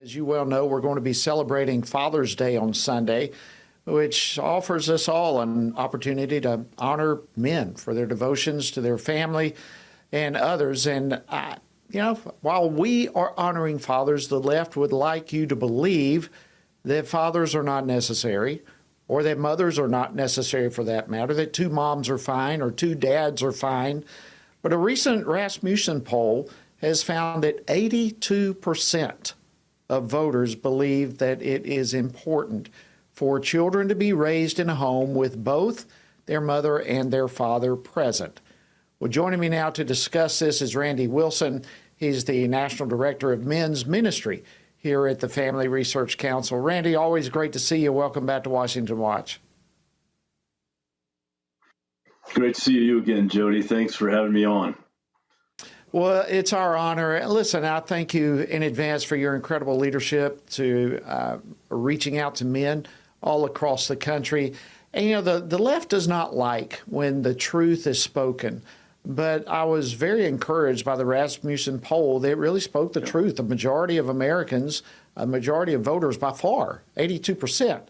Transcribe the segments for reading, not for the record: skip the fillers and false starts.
As you well know, we're going to be celebrating Father's Day on Sunday, which offers us all an opportunity to honor men for their devotions to their family and others. And, while we are honoring fathers, the left would like you to believe that fathers are not necessary, or that mothers are not necessary for that matter, that two moms are fine or two dads are fine. But a recent Rasmussen poll has found that 82% of voters believe that it is important for children to be raised in a home with both their mother and their father present. Well, joining me now to discuss this is Randy Wilson. He's the National Director of Men's Ministry here at the Family Research Council. Randy, always great to see you. Welcome back to Washington Watch. Great to see you again, Jody. Thanks for having me on. Well, it's our honor. Listen, I thank you in advance for your incredible leadership to reaching out to men all across the country. And, the left does not like when the truth is spoken. But I was very encouraged by the Rasmussen poll that really spoke the truth. The majority of Americans, a majority of voters by far, 82%,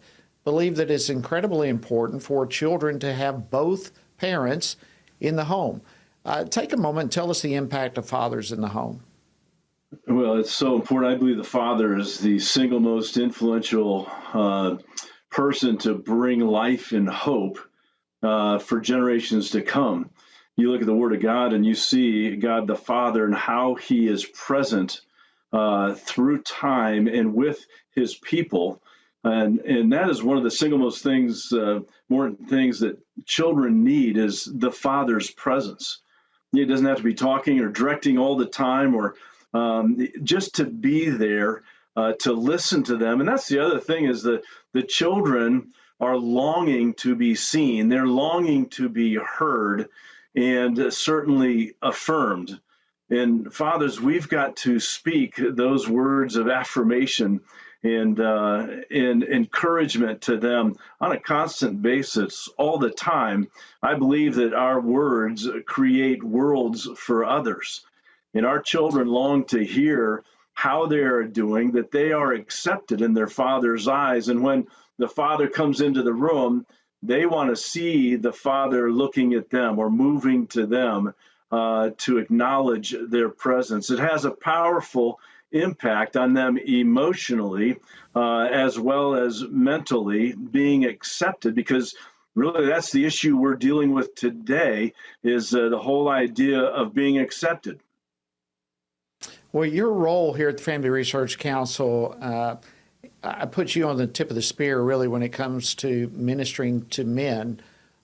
believe that it's incredibly important for children to have both parents in the home. Take a moment and tell us the impact of fathers in the home. Well, it's so important. I believe the father is the single most influential person to bring life and hope for generations to come. You look at the Word of God and you see God the Father and how He is present through time and with His people. And that is one of the single most important things that children need is the Father's presence. He doesn't have to be talking or directing all the time, or just to be there to listen to them. And that's the other thing is that the children are longing to be seen. They're longing to be heard and certainly affirmed. And fathers, we've got to speak those words of affirmation and encouragement to them on a constant basis all the time. I believe that our words create worlds for others, and our children long to hear how they are doing, that they are accepted in their father's eyes. And when the father comes into the room, they want to see the father looking at them or moving to them to acknowledge their presence. It has a powerful impact on them emotionally as well as mentally, being accepted, because really that's the issue we're dealing with today is the whole idea of being accepted. Well, your role here at the Family Research Council, I put you on the tip of the spear really when it comes to ministering to men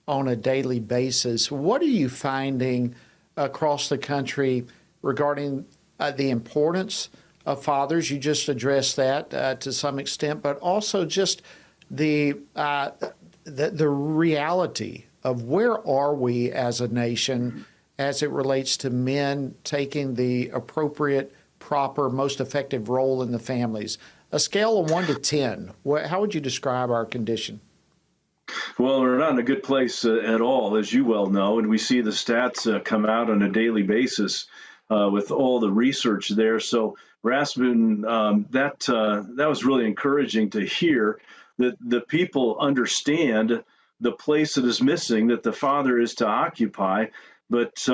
on a daily basis. What are you finding across the country regarding the importance of fathers? You just addressed that to some extent, but also just the reality of where are we as a nation as it relates to men taking the appropriate, proper, most effective role in the families. A scale of 1 to 10, how would you describe our condition? Well, we're not in a good place at all, as you well know, and we see the stats come out on a daily basis with all the research there. So Rasmussen, that was really encouraging to hear that the people understand the place that is missing, that the father is to occupy. But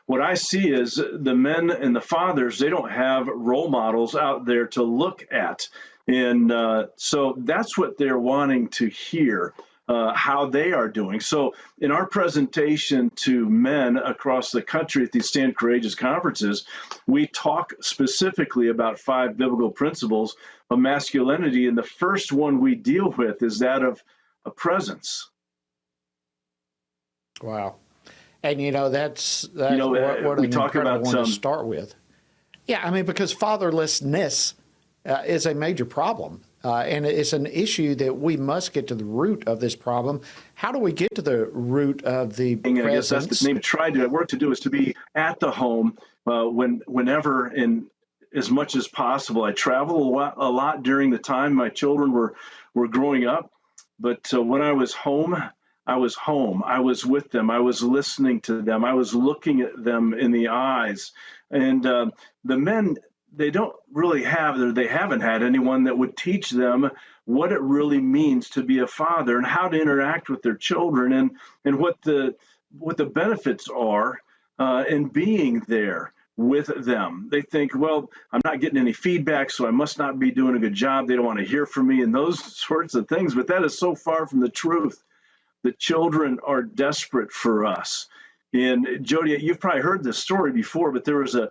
what I see is the men and the fathers, they don't have role models out there to look at. And so that's what they're wanting to hear, how they are doing. So in our presentation to men across the country at these Stand Courageous conferences, we talk specifically about 5 biblical principles of masculinity. And the first one we deal with is that of a presence. Wow. And, that's what we an talk incredible about one to start with. Yeah, I mean, because fatherlessness is a major problem. And it's an issue that we must get to the root of this problem. How do we get to the root of the presence? I guess that's the name. Work to do is to be at the home whenever and as much as possible. I travel a lot during the time my children were growing up, but when I was home, I was home. I was with them. I was listening to them. I was looking at them in the eyes. And the men they don't really have, or they haven't had anyone that would teach them what it really means to be a father and how to interact with their children, and what the benefits are in being there with them. They think, well, I'm not getting any feedback, so I must not be doing a good job. They don't want to hear from me and those sorts of things. But that is so far from the truth. The children are desperate for us. And Jody, you've probably heard this story before, but there was a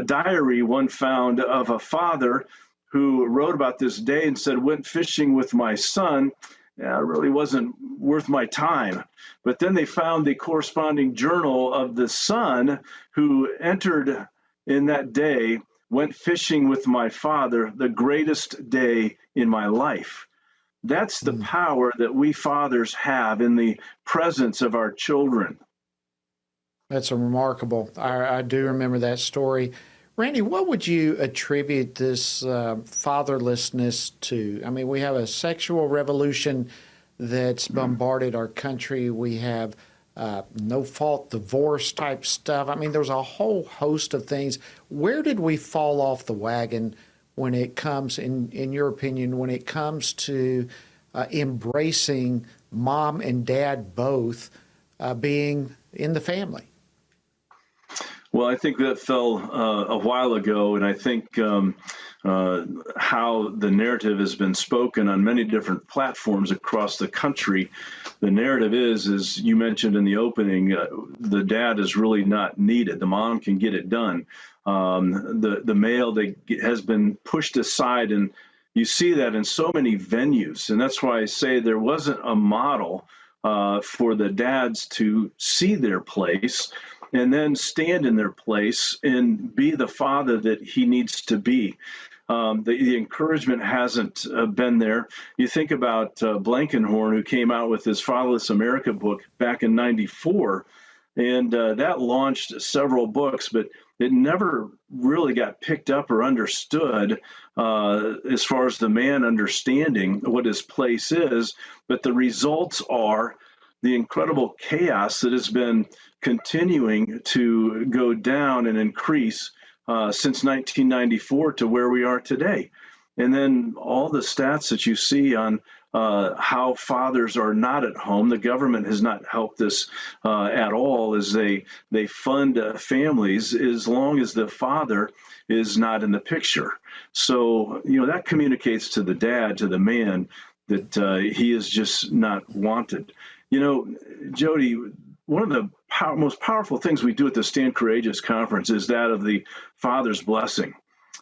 diary one found of a father who wrote about this day and said, went fishing with my son. Yeah, it really wasn't worth my time. But then they found the corresponding journal of the son who entered in that day, went fishing with my father, the greatest day in my life. That's the power that we fathers have in the presence of our children. That's a remarkable. I do remember that story. Randy, what would you attribute this fatherlessness to? I mean, we have a sexual revolution that's bombarded our country. We have no-fault divorce type stuff. I mean, there's a whole host of things. Where did we fall off the wagon when it comes, in your opinion, when it comes to embracing mom and dad both being in the family? Well, I think that fell a while ago, and I think how the narrative has been spoken on many different platforms across the country. The narrative is, as you mentioned in the opening, the dad is really not needed. The mom can get it done. The male has been pushed aside, and you see that in so many venues. And that's why I say there wasn't a model for the dads to see their place and then stand in their place and be the father that he needs to be. The encouragement hasn't been there. You think about Blankenhorn, who came out with his Fatherless America book back in '94, and that launched several books, but it never really got picked up or understood as far as the man understanding what his place is. But the results are the incredible chaos that has been continuing to go down and increase since 1994 to where we are today. And then all the stats that you see on how fathers are not at home. The government has not helped this at all, as they fund families as long as the father is not in the picture. So, that communicates to the dad, to the man, that he is just not wanted. Jody, one of the most powerful things we do at the Stand Courageous conference is that of the father's blessing.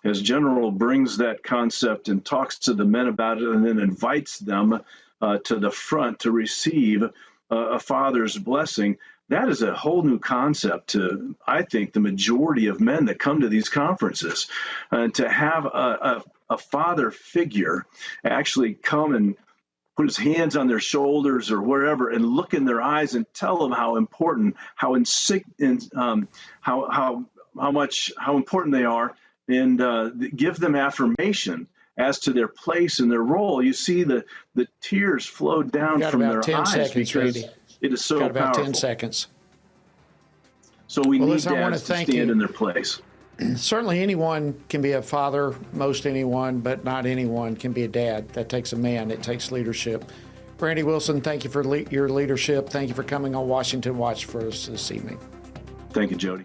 As General brings that concept and talks to the men about it and then invites them to the front to receive a father's blessing, that is a whole new concept to, I think, the majority of men that come to these conferences. And to have a father figure actually come and put his hands on their shoulders or wherever and look in their eyes and tell them how important, how important they are, and give them affirmation as to their place and their role. You see the tears flow down from their eyes because Randy. it is so Got about powerful. 10 seconds. So we need dads to stand in their place. Certainly anyone can be a father, most anyone, but not anyone can be a dad. That takes a man. It takes leadership. Randy Wilson, thank you for your leadership. Thank you for coming on Washington Watch for us this evening. Thank you, Jody.